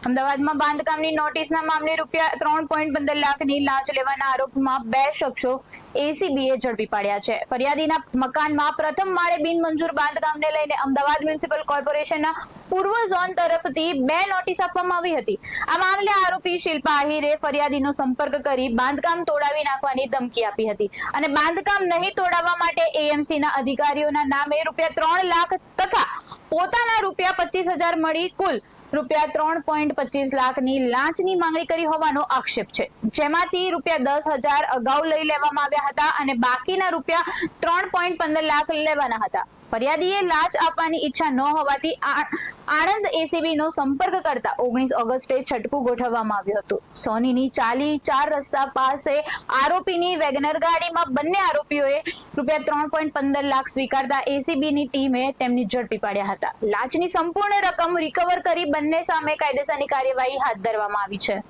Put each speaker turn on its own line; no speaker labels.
અમદાવાદમાં બાંધકામની નોટિસના મામલે ₹3.15 લાખની લાંચ લેવાના આરોપમાં 2 શખ્સો એસીબીએ ઝડપી પાડ્યા છે। ફરિયાદીના મકાનમાં પ્રથમ માળે બિનમંજૂર બાંધકામને લઈને અમદાવાદ મ્યુનિસિપલ કોર્પોરેશનના પૂર્વ ઝોન તરફથી 2 નોટિસ આપવામાં આવી હતી। આ મામલે આરોપી શિલ્પા આહિરે ફરિયાદીનો સંપર્ક કરી બાંધકામ તોડાવી નાખવાની ધમકી આપી હતી અને બાંધકામ નહીં તોડાવવા માટે એએમસીના અધિકારીઓના નામે ₹3 લાખ તથા પોતાના ₹25,000 મળી કુલ ₹3.25 લાખની લાંચની માંગણી કરી હોવાનો આક્ષેપ છે, જેમાંથી ₹10,000 અગાઉ લઈ લેવામાં આવ્યા હતા અને બાકીના ₹3.15 લાખ લેવાના હતા। ફરિયાદીએ લાંચ આપવાની ઈચ્છા ન હોવાથી આણંદ એસીબી નો સંપર્ક કરતા 19 ઓગસ્ટે છટકું ગોઠવવામાં આવ્યું હતું। સોનીની ચાલી 4 રસ્તા પાસે આરોપીની વેગનર ગાડીમાં બંને આરોપીઓએ ₹3.15 લાખ સ્વીકારતા એસીબીની ટીમે તેમને ઝડપી પાડ્યા હતા। લાંચની સંપૂર્ણ રકમ રિકવર કરી બંને સામે કાયદેસરની કાર્યવાહી હાથ ધરવામાં આવી છે।